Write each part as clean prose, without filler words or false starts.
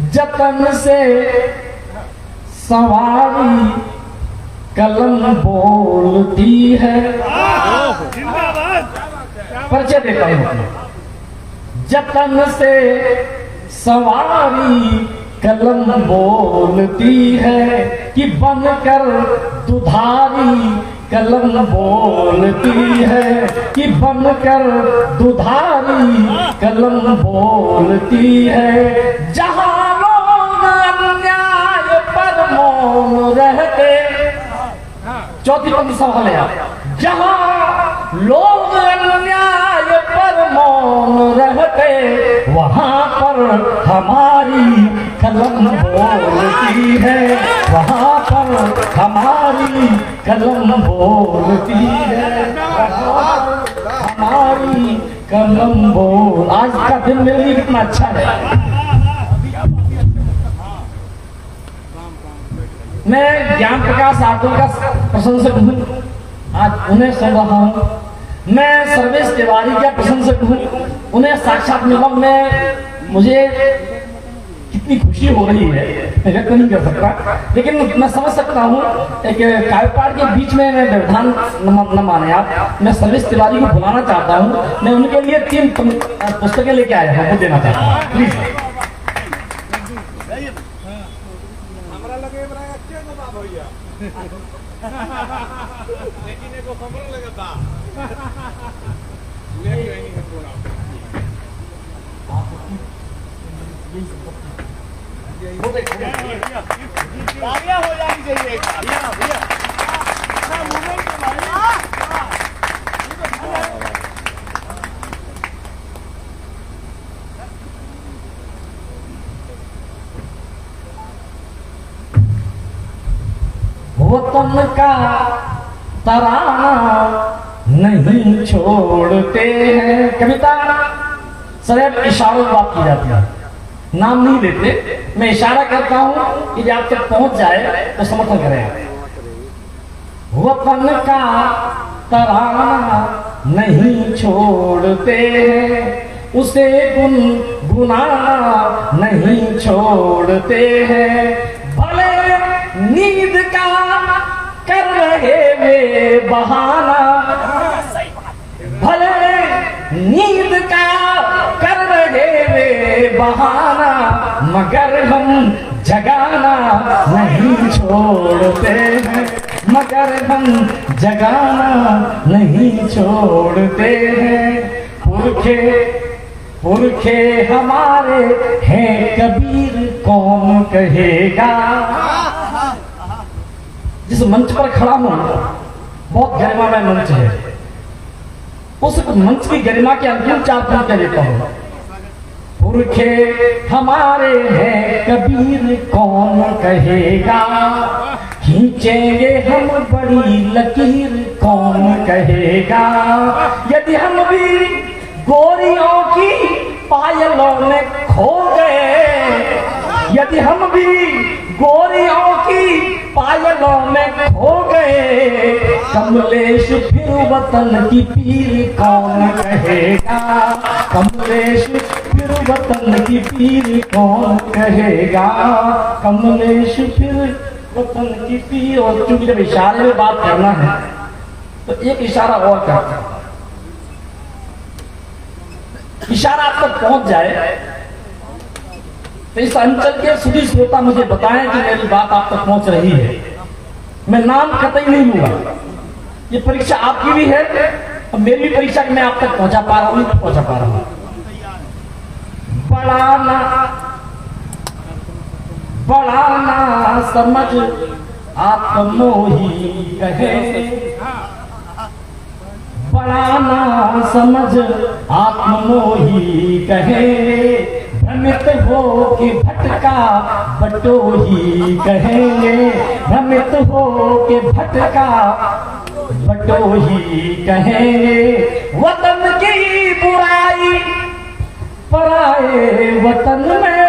जतन से सवारी कलम बोलती है। परिचय देता हूं। जतन से सवारी कलम बोलती है कि बनकर दुधारी कलम बोलती है कि बनकर दुधारी कलम बोलती है। जहां लोग अन्याय पर मौन रहते, चौथी पंक्ति सवाल है, जहां लोग अन्याय पर मौन रहते वहां पर हमारी कलम बोलती है, वहां पर हमारी कलम बोलती है, हमारी कलम बोल। आज का दिन मेरे लिए कितना अच्छा है। मैं ज्ञान प्रकाश आकुल का प्रशंसक हूँ, आज उन्हें सुन रहा हूँ। मैं सर्वेश तिवारी का प्रशंसक हूँ, उन्हें साक्षात मिलने में मुझे कितनी खुशी हो रही है मैं व्यक्त नहीं कर सकता, लेकिन मैं समझ सकता हूँ एक काव्यपाठ के बीच में मैं व्यवधान न माने आप। मैं सर्वेश तिवारी को बुलाना चाहता हूँ, मैं उनके लिए 3 पुस्तकें लेके आया हूँ, वो देना चाहता हूँ प्लीज। हो जानी चाहिए वतन का तराना नहीं छोड़ते हैं। कविता सदैव इशारों में बात की जाती है, नाम नहीं लेते। मैं इशारा करता हूं कि आप तक पहुंच जाए तो समर्थन करें। वतन का तराना नहीं छोड़ते हैं, उसे गुनगुनाना नहीं छोड़ते हैं। भले नींद का कर रहे वे बहाना, भले नींद का कर रहे वे बहाना, मगर हम जगाना नहीं छोड़ते हैं, मगर हम जगाना नहीं छोड़ते हैं। पुरखे हमारे हैं कबीर कौन कहेगा। जिस मंच पर खड़ा हूं बहुत गरिमामय मंच है, उस मंच की गरिमा के अंतिम 4 पंक्तियां देता हूं। पुरखे हमारे हैं कबीर कौन कहेगा, खींचेंगे हम बड़ी लकीर कौन कहेगा। यदि हम भी गोरियों की पायलों में खो गए, यदि हम भी गोरियों की पायलों में खो गए, कमलेश फिर वतन की पीर कौन कहेगा, कमलेश फिर वतन की पीर कौन कहेगा, कमलेश फिर वतन की पीर। और चूंकि जब इशारे में बात करना है तो एक इशारा और करता हूं, इशारा आप तक पहुंच जाए तो इस अंचल के सुधी श्रोता मुझे बताएं कि मेरी बात आप तक पहुंच रही है। मैं नाम कतई नहीं लूंगा, ये परीक्षा आपकी भी है और मेरी भी परीक्षा कि मैं आप तक पहुंचा पा रहा हूं नहीं पहुंचा पा रहा हूं। बड़ा ना समझ आत्मोही कहे, बड़ा ना समझ आत्मोही कहे, भ्रमित हो कि भटका बटोही कहेंगे, भ्रमित हो कि भटका बटोही कहेंगे। वतन की बुराई पराए वतन में,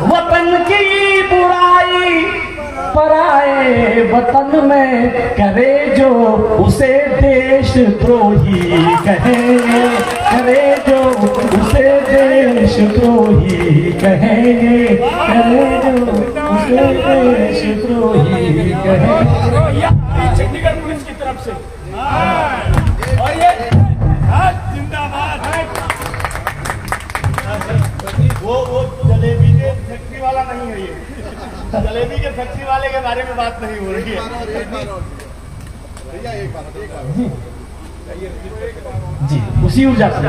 वतन की बुराई पराए वतन में करे जो उसे देशद्रोही कहेंगे, कहेंगे, करे जो उसे देशद्रोही कहेंगे। चंडीगढ़ पुलिस की तरफ से और ये जिंदाबाद। वो जलेबी के फैक्ट्री वाला नहीं है ये। जलेबी के फैक्ट्री वाले के बारे में बात नहीं हो रही है। जी उसी ऊर्जा से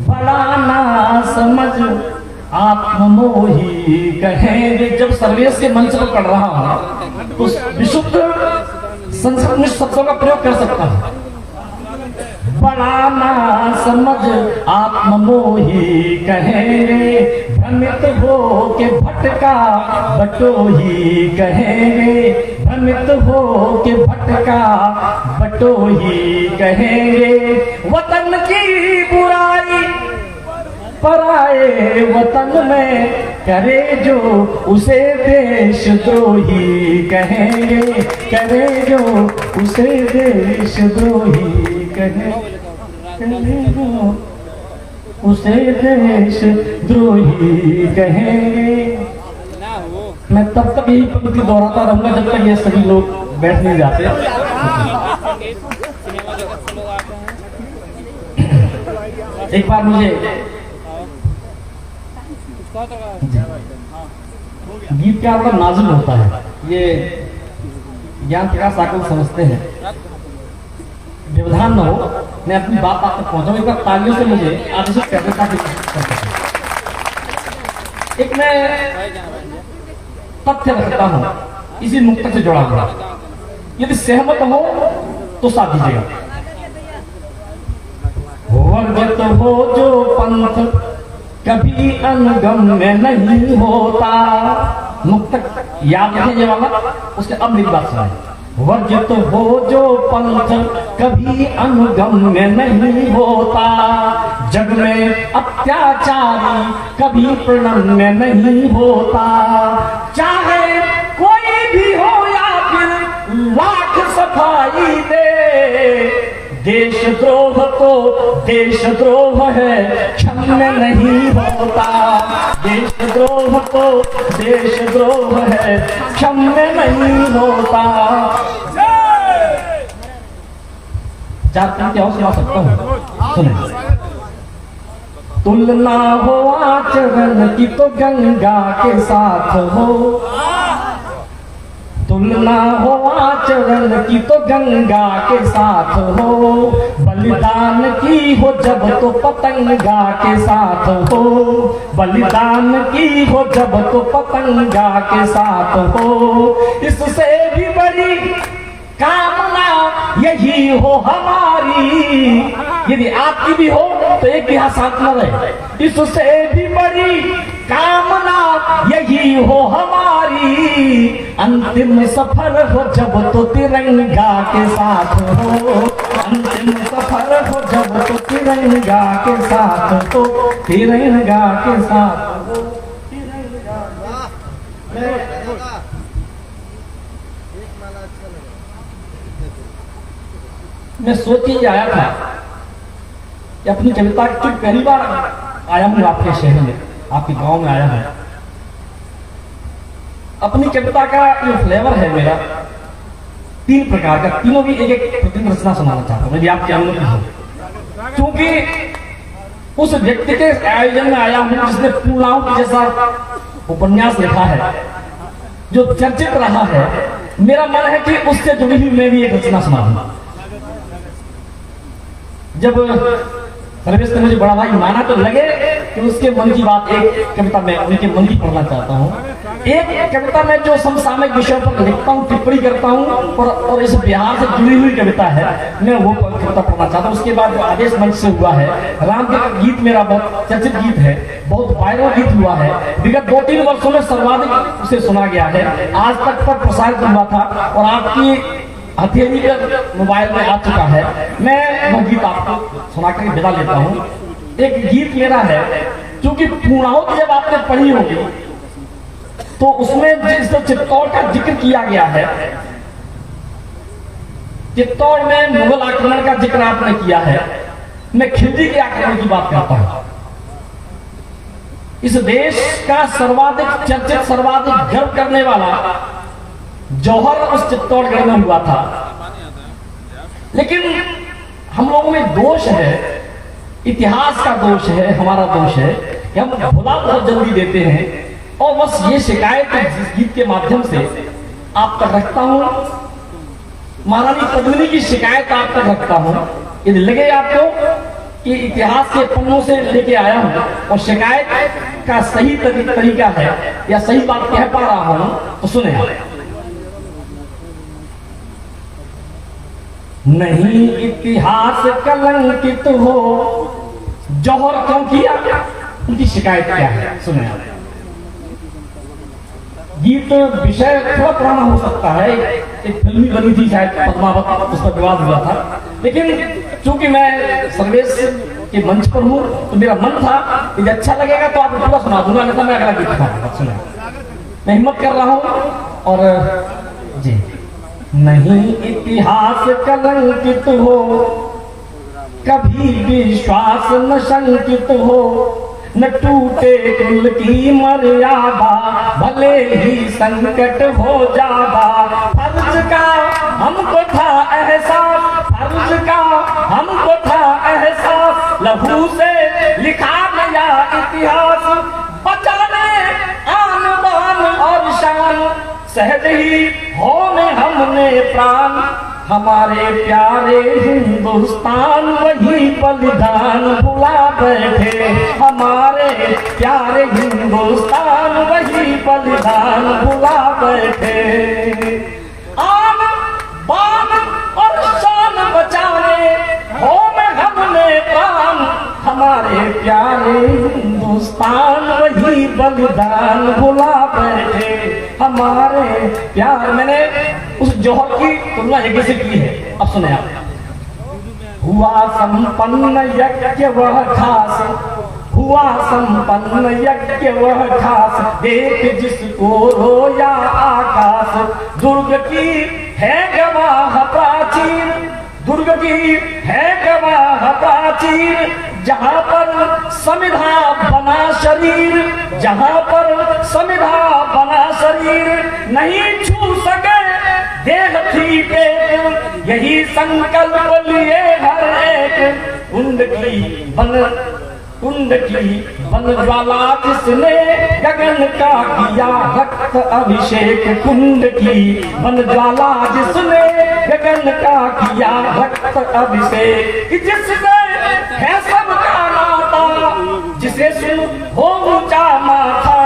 बड़ा ना समझ आत्ममोही कहेंगे। जब सर्वेश के मंच पर पढ़ रहा हूं तो विशुद्ध संस्कृत में शब्दों का प्रयोग कर सकता हूं। बड़ा ना समझ आत्ममोही कहेंगे, भ्रमित हो के भटका बटोही कहेंगे, भ्रमित हो के भटका बटोही कहेंगे। वतन की बुराई पराए वतन में करे जो उसे देशद्रोही कहेंगे, करे जो उसे देशद्रोही कहेंगे, जो उसे देशद्रोही कहेंगे। मैं तब तक यही पंक्ति दोहराता रहूंगा जब तक ये सभी लोग बैठ नहीं जाते। एक बार मुझे गीत क्या मतलब नाजुक होता है, ये ज्ञान प्रकाश आकल समझते हैं। व्यवधान न हो, मैं अपनी बात आप तक पहुंचाऊं। एक बार तालियों से मुझे आदेशित करने का एक मैं तथ्य रखता हूं इसी मुक्त से जुड़ा हुआ। यदि सहमत हो तो साथ दीजिएगा। वर्जित हो जो पंथ कभी अनगम में नहीं होता। मुक्तक याद रखें ये वाला, उसके अब मेरी बात सुनाए। वर्जित हो जो पंथ कभी अनुगम में नहीं होता, जग में अत्याचारी कभी प्रणम में नहीं होता। चाहे कोई भी हो या फिर लाख सफाई दे, देशद्रोह तो देशद्रोह है, क्षम्य नहीं होता। देशद्रोह तो देशद्रोह है, क्षम्य नहीं होता। चार पंक्ति और सुना सकता हूँ, सुने। तुलना हो आचरण की तो गंगा के साथ हो, तुलना हो आचरण की तो गंगा के साथ हो। बलिदान की हो जब तो पतंगा के साथ हो, बलिदान की हो जब तो पतंगा के साथ हो। इससे भी बड़ी कामना यही हो हमारी, यदि आपकी भी हो तो एक भी हाथ साथ न रहे। इससे भी बड़ी कामना यही हो हमारी, अंतिम सफर हो जब तो तिरंगा के साथ हो। अंतिम सफर हो जब तो तिरंगा के साथ हो, तिरंगा के साथ हो। मैं सोच ही आया था कि अपनी कविता की पहली बार आया हूँ आपके शहर में, आपके गांव में आया हूँ। अपनी कविता का जो फ्लेवर है मेरा तीन प्रकार का, तीनों भी एक एक प्रतिदिन रचना सुनाना चाहता हूँ, यदि आपकी अनुमति हो। क्योंकि उस व्यक्ति के आयोजन में आया हूँ जिसने पूर्णाओं की जैसा उपन्यास लिखा है, जो चर्चित रहा है। मेरा मन है कि उससे जुड़ी हुई मैं भी एक रचना सुनाऊंगा। जब सर्वेश ने मुझे बड़ा भाई माना तो लगे कि उसके मन की बात एक कविता में उनके मन की पढ़ना चाहता हूँ। एक कविता में जो समसामयिक विषयों पर लिखता हूँ, टिप्पणी करता हूँ और इस बिहार से जुड़ी हुई कविता है, मैं वो कविता पढ़ना चाहता हूँ। उसके बाद जो आदेश मंच से हुआ है, राम के गीत मेरा बहुत चर्चित गीत है, बहुत वायरल गीत हुआ है, विगत 2-3 वर्षों में सर्वाधिक उसे सुना गया है, आज तक पर प्रसारित हुआ था और आपकी हथेली पर मोबाइल में आ चुका है। मैं वह गीत आपको सुनाकर विदा लेता हूँ। एक गीत मेरा है, क्योंकि पूर्णाहुति जब आपने पढ़ी होगी तो उसमें जिस चित्तौड़ का जिक्र किया गया है, चित्तौड़ में मुगल आक्रमण का जिक्र आपने किया है, मैं खिलजी के आक्रमण की बात करता हूँ। इस देश का सर्वाधिक चर्चित, सर्वाधिक गर्व करने वाला जौहर उस चित्तौड़गढ़ में हुआ था। लेकिन हम लोगों में दोष है, इतिहास का दोष है, हमारा दोष है कि हम भुला बहुत जल्दी देते हैं। और बस ये शिकायत इस गीत के माध्यम से आप तक रखता हूं, महारानी पद्मिनी की शिकायत आप तक रखता हूं। यदि लगे आपको कि इतिहास के पन्नों से लेके आया हूं और शिकायत का सही तरीका है या सही बात कह पा रहा हूं तो सुने। नहीं इतिहास कलंकित हो, जौहर क्यों किया, उनकी शिकायत क्या है, सुने। गीत विषय थोड़ा पुराना हो सकता है, एक फिल्म बनी थी शायद पद्मावत, उस पर विवाद हुआ था। लेकिन चूंकि मैं सर्वेश के मंच पर हूँ तो मेरा मन था यदि अच्छा लगेगा तो आपको पूरा सुना दूंगा, नहीं तो मैं अगला गीत दिखाऊंगा। सुना, मैं हिम्मत कर रहा हूँ। और जी, नहीं इतिहास कलंकित हो, कभी विश्वास न शंकित हो, न टूटे कुल की मर्यादा, भले ही संकट हो जादा। फर्ज का हमको था एहसास, फर्ज का हमको था एहसास, लहू से लिखा नया इतिहास, बचाने आन बान और शान, सहज ही होने हमने प्राण, हमारे प्यारे हिंदुस्तान वही बलिदान भुला बैठे, हमारे प्यारे हिंदुस्तान वही बलिदान भुला बैठे। आन बान और शान बचाने हो में हमने प्राण, हमारे प्यारे हिंदुस्तान वही बलिदान भुला बैठे, हमारे प्यार। मैंने उस जौहर की तुलना यज्ञ से की है, अब सुने आप। हुआ संपन्न यज्ञ वह खास, हुआ संपन्न यज्ञ वह खास, देख जिसको रोया आकाश, दुर्ग की है गवाह प्राचीन, दुर्ग की है गवाह प्राचीन, जहां पर समिधा बना शरीर, जहां पर समिधा बना शरीर, नहीं छू सके देह थी पेट, यही संकल्प लिए हर एक, कुंड की बन ज्वाला जिसने गगन का किया रक्त अभिषेक, कुंड की बन ज्वाला जिसने गगन का किया रक्त अभिषेक, जिसने है सबका नाता, जिसे सुन हो ऊंचा माथा,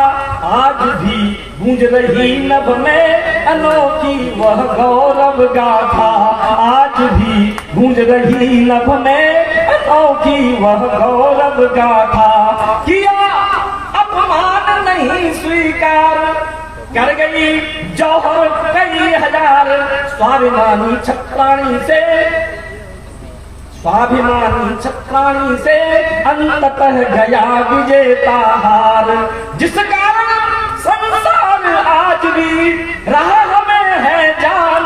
आज भी गूंज रही नभ में अनोखी वह गौरव गाथा, आज भी गूंज रही नभ में अनोखी वह गौरव गाथा। किया अपमान नहीं स्वीकार, कर गई जौहर कई हजार, स्वाभिमानी छत्राणी से, स्वाभिमानी छत्राणी से अंततः गया विजेता हार, जिस कारण संसार आज भी रहा हमें है जान,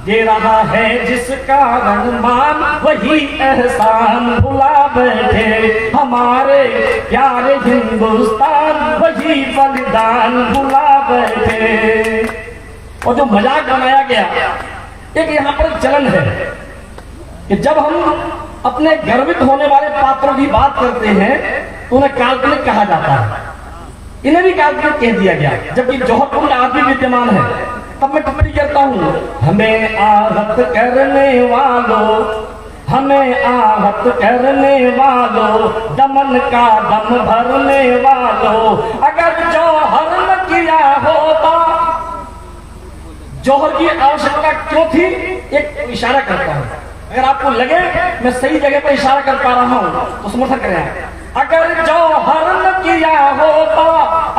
दे रहा है जिस कारण मान, वही एहसान भुला बैठे, हमारे प्यारे हिंदुस्तान वही बलिदान भुला बैठे। और जो मजाक बनाया गया, एक यहाँ पर चलन है कि जब हम अपने गर्वित होने वाले पात्रों की बात करते हैं तो उन्हें काल्पनिक कहा जाता है, इन्हें भी काल्पनिक कह दिया गया, जबकि जौहर कुंड आज भी विद्यमान है। तब मैं टिप्पणी करता हूँ, हमें आहत करने वालों, हमें आहत करने वालों, दमन का दम भरने वालों, अगर जौहर न किया होता, जौहर की आवश्यकता क्यों थी, एक इशारा करता हूँ, अगर आपको लगे मैं सही जगह पर इशारा कर पा रहा हूँ तो समर्थन करें। अगर जौहर न किया होता,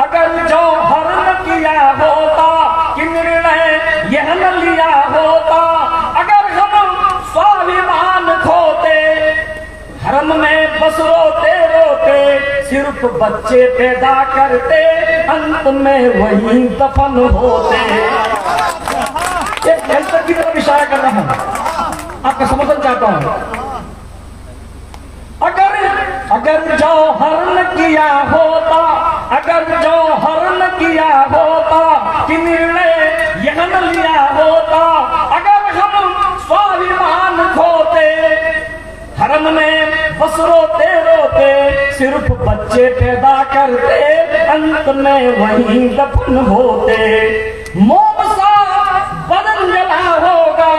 अगर जौहर न किया होता, कि निर्णय यह न लिया होता, अगर हम स्वाभिमान खोते, हरम में बस रोते रोते सिर्फ बच्चे पैदा करते, अंत में वही दफन होते। एक कैंसर की तरफ इशारा कर रहा हूं, आपका समर्थन चाहता हूं। अगर जौहर न किया होता, किया होता कि निर्णय यह न लिया होता, अगर हम स्वाभिमान खोते, हरम में बस रोते रोते सिर्फ बच्चे पैदा करते, अंत में वहीं दफन होते। मोम सा बदन जला होगा,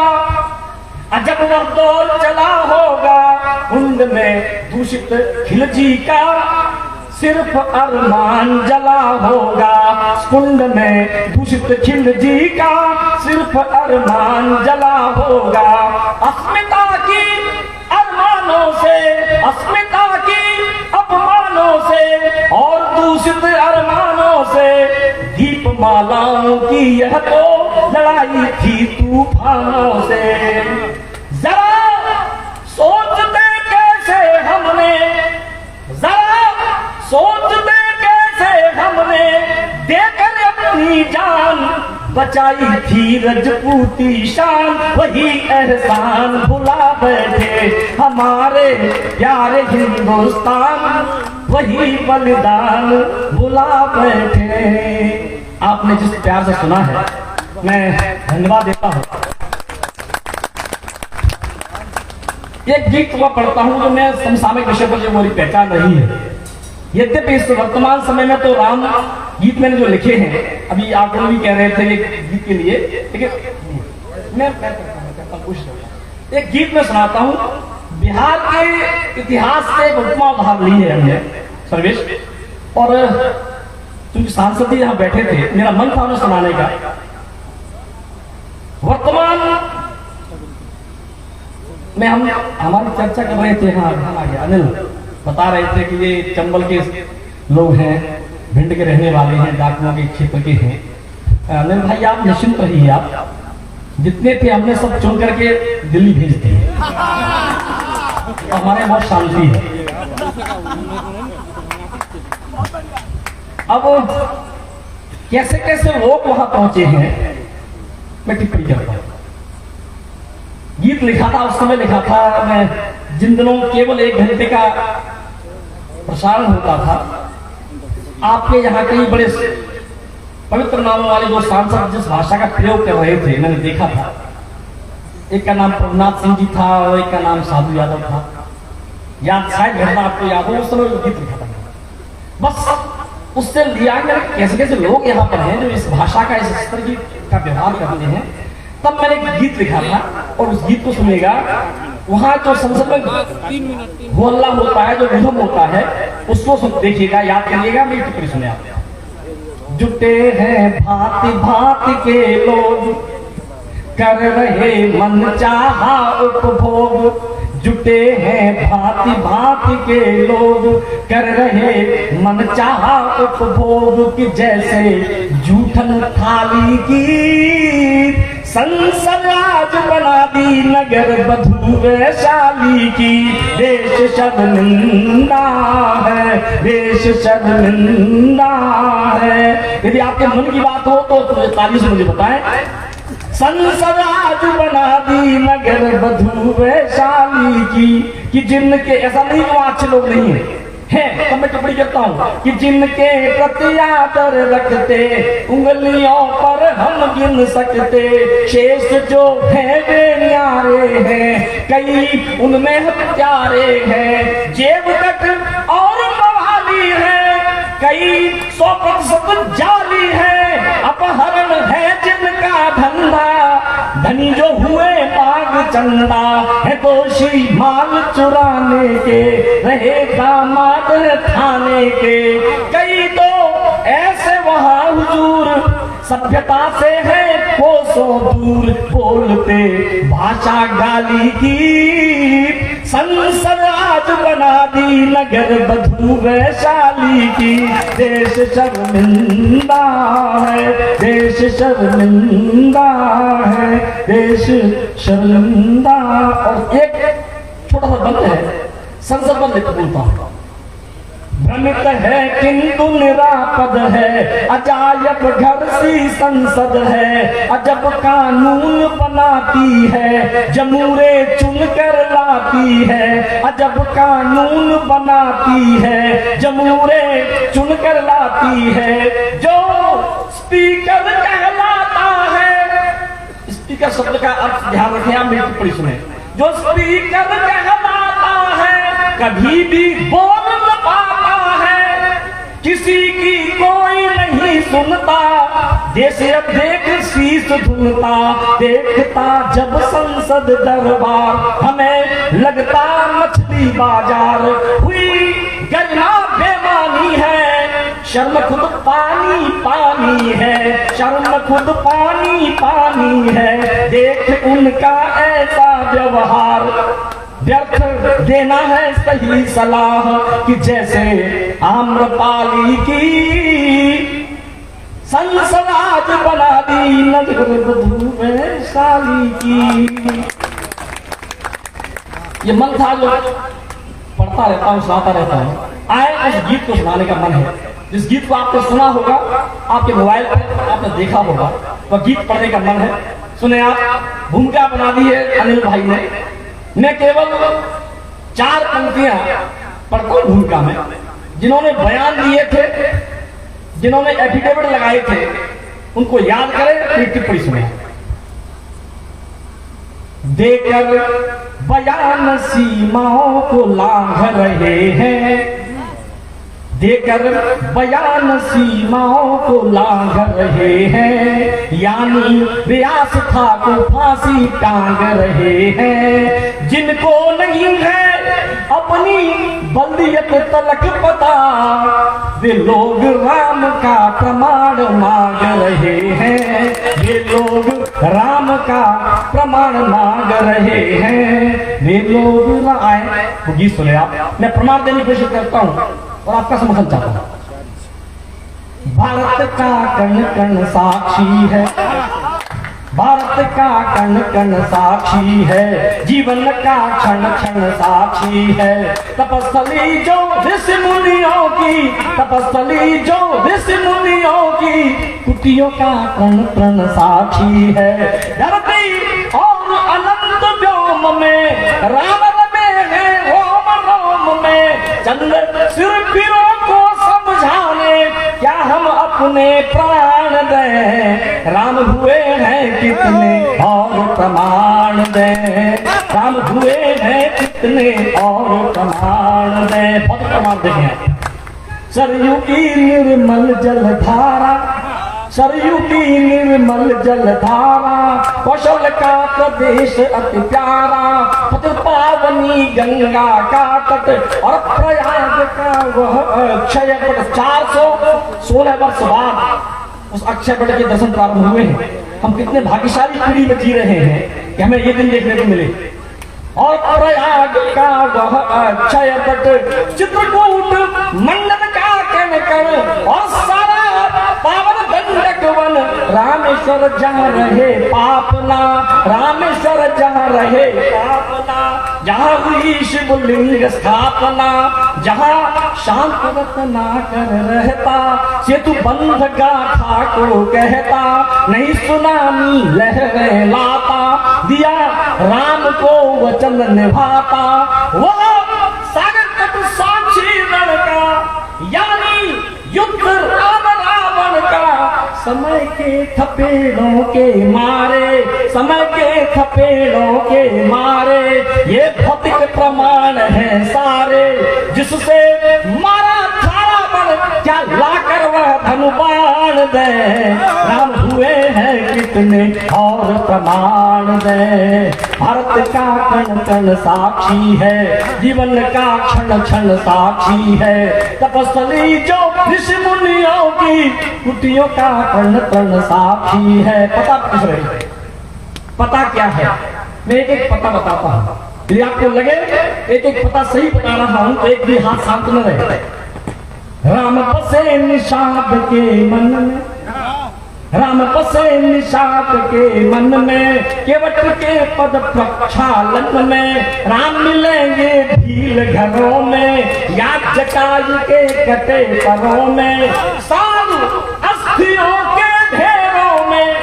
अजब वह दौर चला होगा, कुंड में दूषित खिलजी का सिर्फ अरमान जला होगा, कुंड में दूषित खिलजी का सिर्फ अरमान जला होगा। अस्मिता की अरमानों से, अस्मिता की अपमानों से और दूषित अरमानों से, दीपमालाओं की यह तो लड़ाई थी तूफानों से। जरा सोचते कैसे हमने, जरा सोचते कैसे हमने, देकर अपनी जान बचाई थी रजपूती शान, वही एहसान भुला बैठे हमारे प्यारे हिंदुस्तान, वही बलिदान भुला बैठे। आपने जिस प्यार से सुना है मैं धन्यवाद देता हूँ। एक गीत मैं पढ़ता हूँ जो मैं समसामयिक विषय पर जो मेरी पहचान रही है। यद्यपि इस वर्तमान समय में तो राम गीत मैंने जो लिखे हैं, अभी आप लोग भी कह रहे थे एक गीत के लिए, लेकिन मैं एक गीत में सुनाता हूँ। बिहार के इतिहास से एक उपमा उधार ली है हमने सर्वेश, और क्योंकि सांसद यहाँ बैठे थे, मेरा मन था उन्हें सुनाने का। वर्तमान में हम हमारी चर्चा कर रहे थे, हाँ आ गया अनिल बता रहे थे कि ये चंबल के लोग हैं, भिंड के रहने वाले हैं, डाकुओं के क्षेत्र के हैं। अनिल भाई आप निश्चिंत रहिए, आप जितने थे हमने सब चुन करके दिल्ली भेज दिए, हमारे बहुत शांति है। अब कैसे कैसे लोग वहां पहुंचे हैं मैं टिप्पणी करता हूं। गीत लिखा था उस समय, लिखा था मैं जिन दिनों केवल 1 घंटे का प्रसारण होता था। आपके यहाँ कई बड़े पवित्र नामों वाले जो सांसद जिस भाषा का प्रयोग कर रहे थे मैंने देखा था, एक का नाम प्रभुनाथ सिंह जी था और एक का नाम साधु यादव था। याद शायद घटना आपको याद हो, उस समय गीत लिखा था। बस उससे लिया कैसे कैसे लोग यहाँ पर हैं जो इस भाषा का, इस स्तर की का व्यवहार करते हैं। तब मैंने एक गीत लिखा था और उस गीत को सुनेगा, वहां जो संसद में होल्ला होता है, जो रिदम होता है, उसको देखिएगा, याद करिएगा, मेरी टिप्पणी सुने आप। जुटे हैं भांति भांति के लोग, कर रहे मन चाहा उपभोग। जुटे हैं भांति भांति के लोग, कर रहे मन चाहा उपभोग। कि जैसे जूठन थाली की संसद आज बना दी नगर बधू वैशाली की। देश शर्मिंदा है, देश शर्मिंदा है। यदि आपके मन की बात हो तो ताली से मुझे बताएं। संसद आज बना दी नगर बधू वैशाली की। कि जिनके, ऐसा नहीं कि वहां अच्छे लोग नहीं है, है, तो मैं टिप्पणी करता हूँ कि जिनके प्रति आदर रखते उंगलियों पर हम गिन सकते। शेष जो है वे न्यारे हैं, कई उनमें हत्यारे हैं। जेब कट और बवाली है, कई 100% जाली है। अपहरण है जिनका धंधा, धनी जो हुए मांग चंदा। है दोषी माल चुराने के, रहे दामाद थाने के। कई तो ऐसे वहां हुजूर सभ्यता से है कोसों दूर। बोलते भाषा गाली की, संसद आज बना दी नगर बधू वैशाली की। देश शर्मिंदा है, देश शर्मिंदा है, देश शर्मिंदा। और एक छोटा सा बंद है, संसद बंद लिख बोलता हूं। भ्रमित है किंतु निरापद है, अजायब घर सी संसद है। अजब कानून बनाती है, जमूरे चुन कर लाती है। अजब कानून बनाती है, जमूरे चुन कर लाती है। जो स्पीकर कहलाता है। स्पीकर शब्द का अर्थ ध्यान रखें, आप मेरी टिप्पणी सुने। जो स्पीकर कहलाता है कभी भी बोल न पाता है, किसी की कोई नहीं सुनता, जैसे अब देख शीश धुनता, देखता जब संसद दरबार, हमें लगता मछली बाजार। हुई गरिमा बेमानी है, शर्म खुद पानी पानी है, शर्म खुद पानी पानी है, देख उनका ऐसा व्यवहार। व्यर्थ देना है सही सलाह कि जैसे आम्रपाली की संसद आज बना दी नजर बधू वैशाली की। ये मन था जो पढ़ता रहता हूँ, सुनाता रहता हूँ। आए उस गीत को सुनाने का मन है। जिस गीत को आपने सुना होगा, आपके मोबाइल पर आपने देखा होगा, वह गीत पढ़ने का मन है। सुने आप, भूमिका बना दी है अनिल भाई ने। मैं केवल 4 पंक्तियां पढ़ता हूं भूमिका में। जिन्होंने बयान दिए थे, जिन्होंने एफिडेविट लगाए थे, उनको याद करें, फिर टिप्पणी सुने। देकर बयान सीमाओं को लांघ रहे हैं, देकर बयान सीमाओं को लांघ रहे हैं, यानी रियासता को फांसी टांग रहे हैं। जिनको नहीं है अपनी बल्दियत तलक पता, वे लोग राम का प्रमाण मांग रहे हैं, वे लोग राम का प्रमाण मांग रहे हैं, वे लोग आए। वो गीत सुने आप, मैं प्रमाण देने की कोशिश करता हूं और आपका समर्थन चाहता हूं। भारत का कण कण साक्षी है, भारत का कण कण साक्षी है, जीवन का क्षण क्षण साक्षी है। तपस्थली जो ऋषि मुनियों की, तपस्थली जो ऋषि मुनियों की, कुटियों का कण कण साक्षी है। धरती और अनंत व्योम में राम में है ओम रोम में, चंद्र सिरफिरों को समझाने क्या हम अपने प्राण दें। राम हुए हैं कितने और प्रमाण दें, राम हुए हैं कितने और प्रमाण दें। बहुत प्रमाण देंगे। सरयू की निर्मल जलधारा, सरयू की निर्मल जलधारा, कौशल का प्रदेश अति प्यारा, पतित पावनी गंगा का तट और प्रयाग का वह अक्षय पट। 416 वर्ष बाद उस अक्षय पट के दर्शन प्रारंभ हुए हैं। हम कितने भाग्यशाली पीढ़ी में जी रहे हैं कि हमें ये दिन देखने को मिले। और प्रयाग का वह अक्षय पट, चित्रकूट मंडल का कण कण और सारा पावन दंडक वन, रामेश्वर जहाँ रहे पापना, रामेश्वर जहाँ रहे पापना, जहाँ हुई शिवलिंग स्थापना, जहाँ शांत रत्ना कर रहता, सेतु बंध गाथा को कहता, नहीं सुनामी लहरें लाता, दिया राम को वचन निभाता, वह सागर तट साक्षी लड़का, यानी युद्ध राम रावण का। समय के थपेड़ों के मारे, समय के थपेड़ों के मारे, ये भौतिक प्रमाण है सारे, जिससे मारा था रावण क्या लाकर वह धनुबाण दे। राम हुए हैं कितने और प्रमाण दे। भारत का कण कण साक्षी है, जीवन का क्षण क्षण साक्षी है। तपस्थली जो ऋषि मुनियों की, कुटियों का कण कण साक्षी है। पता पूछ रहे, पता क्या है? मैं एक एक पता बताता हूँ। यदि आपको लगे एक एक पता सही बता रहा हूँ तो एक भी हाथ शांत न रहे। राम बसे निषाद के मन में, राम बसे निषाद के मन में, केवट के पद प्रक्षालन में, राम मिलेंगे भील घरों में, याद जटायु के कटे परों में, साधु अस्थियों के ढेरों में,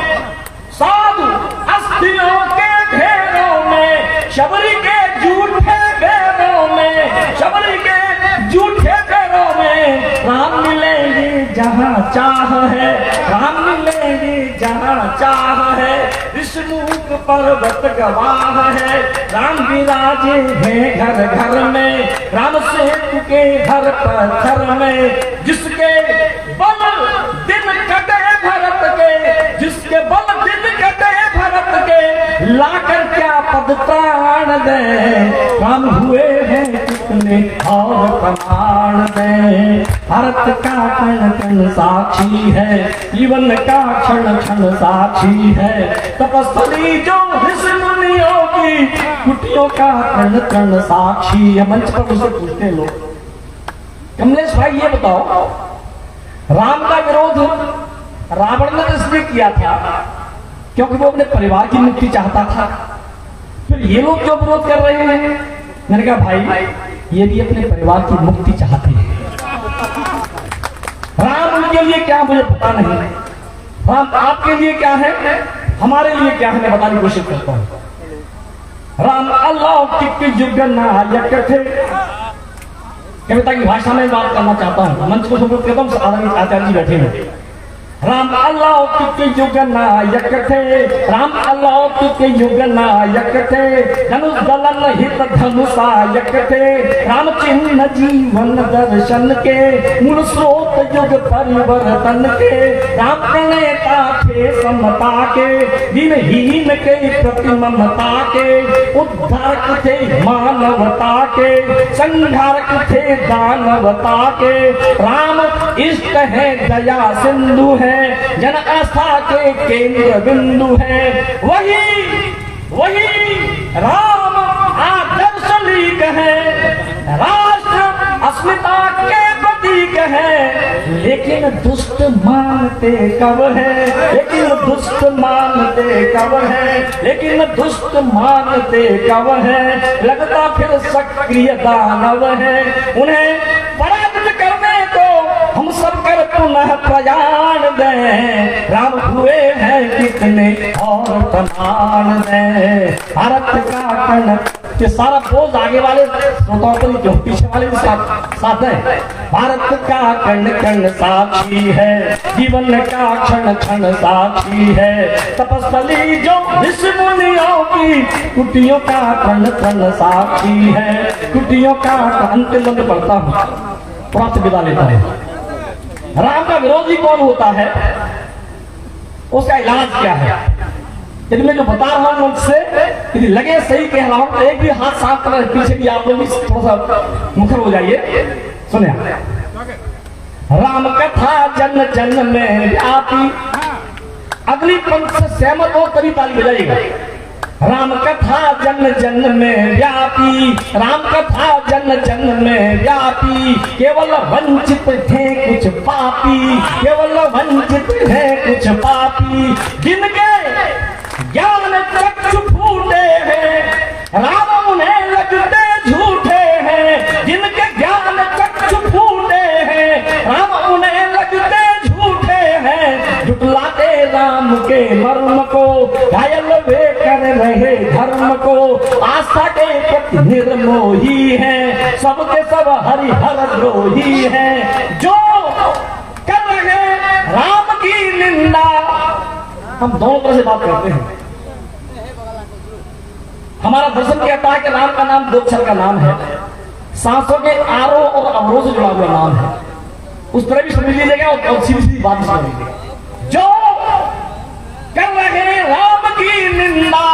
साधु अस्थियों के ढेरों में, शबरी के झूठे बैरों में, शबरी के झूठे बैरों में, राम मिलेंगे जहाँ चाह है, राम मिलेंगे जहाँ चाह है। ऋषमुख पर्वत गवाह है, राम विराजे हैं घर घर में, राम सेतु के हर पत्थर में। जिसके बल दिन कटे भरत के, जिसके बल दिन कटे भरत के, लाकर क्या पद प्राण दे। राम हुए हैं कितने और प्रमाण दे। भारत का कण कण साक्षी है, जीवन का क्षण क्षण साक्षी है। तपस्वी जो ऋषि मुनियों की, कुटियों का कण कण साक्षी है। मंच पर मुझसे पूछते लोग, कमलेश भाई ये बताओ, राम का विरोध रावण ने इसलिए किया था क्योंकि वो अपने परिवार की मुक्ति चाहता था। फिर ये लोग जो विरोध कर रहे हैं, मैंने कहा भाई ये भी अपने परिवार की मुक्ति चाहते हैं। राम उनके लिए क्या मुझे पता नहीं, राम आपके लिए क्या है, हमारे लिए क्या है, मैं बताने की कोशिश करता हूं। राम अलौकिक युग नायक थे। कविता की भाषा में बात करना चाहता हूं, मंच को संबोधित करता हूं, आदरणीय आचार्य जी बैठे हैं। राम अलौकिक युग नायक थे, राम अलौकिक युग नायक थे। धनुष दलन हित धनुषायक थे, राम चिन्ह जीवन दर्शन के, मूल स्रोत युग परिवर्तन के। राम प्रणेता थे समता के, दिनहीन के प्रति ममता के। उद्धारक थे मानवता के, संहारक थे दानवता के। राम इष्ट है दया सिंधु है, जन आस्था के केंद्र बिंदु है। वही राम आदर्श लीक है, राष्ट्र अस्मिता के प्रतीक है। लेकिन दुष्ट मानते कब है, लेकिन दुष्ट मानते कब है, लेकिन दुष्ट मानते कब है। लगता फिर सक्रिय दानव है, उन्हें पराजित करने को हम सब कर पुनः प्रयाण दें। राम हुए हैं कितने और प्रमाण दें। भारत का कण, ये सारा बोझ आगे वाले श्रोताओं पर जो पीछे वाले साथ है। भारत का कण कण साक्षी है, जीवन का क्षण क्षण साक्षी है। तपस्वी जो ऋषि मुनियों की, कुटियों का कण कण साक्षी है। कुटियों का अंतिम मंत्र पढ़ता हूँ, प्राप्त विदा लेता है। राम का विरोधी कौन होता है, उसका इलाज क्या है, यदि मैं जो बता रहा हूं मुझसे यदि लगे सही कह रहा हूं तो एक भी हाथ साफ कर, पीछे भी आप लोग भी थोड़ा सा मुखर हो जाइए। सुनिए, राम कथा जन जन में व्यापी। अगली पंक्ति से सहमत हो तभी ताली बजाइएगा। राम कथा जन जन में व्यापी, राम कथा जन जन में व्यापी। केवल वंचित थे कुछ पापी, केवल वंचित थे कुछ पापी। जिनके ज्ञान चक्षु फूटे हैं, राम उन्हें लगते झूठे हैं। जिनके ज्ञान चक्षु फूटे हैं, राम उन्हें लगते झूठे हैं। झुटलाते राम के मर्म को, घायल वे कर रहे धर्म को। आस्था के प्रति निर्मोही है, सबके सब हरिहर द्रोही है। जो कर रहे राम की निंदा, हम दोनों तरह से बात करते हैं। हमारा दर्शन कहता है कि राम का नाम दो अक्षर का नाम है, सांसों के आरोह और अवरोह से जुड़ा हुआ नाम है। उस तरह भी समझ लीजिएगा और सीधी सीधी बात समझ लीजिएगा। जो कर रहे राम की निंदा,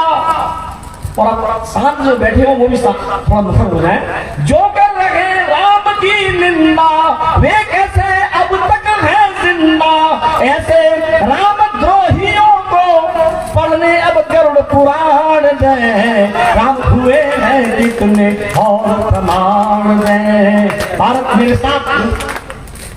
और आप साथ जो बैठे हो वो भी थोड़ा मुखर हो जाए। जो कर रहे राम की निंदा, वे कैसे अब तक है जिंदा। ऐसे राम द्रोहियों को पढ़ने अब गरुड़ पुराण दे। राम हुए हैं कितने और प्रमाण दे। भारत मेरे साथ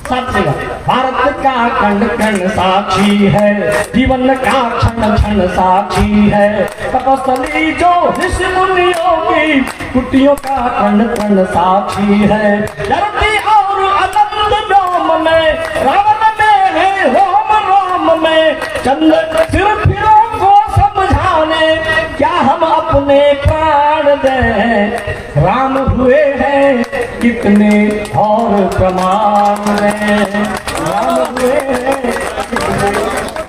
भारत का कण कण साक्षी है, जीवन का क्षण क्षण साक्षी है। तपस्वी जो ऋषि मुनियों की, कुटियों का कण कण साक्षी है। धरती और अनंत व्योम में, रावण में है रोम रोम में। चंद्र सिर फिरों को समझाने, क्या हम अपने प्राण दें। राम हुए हैं कितने और प्रमाण हैं। राम रे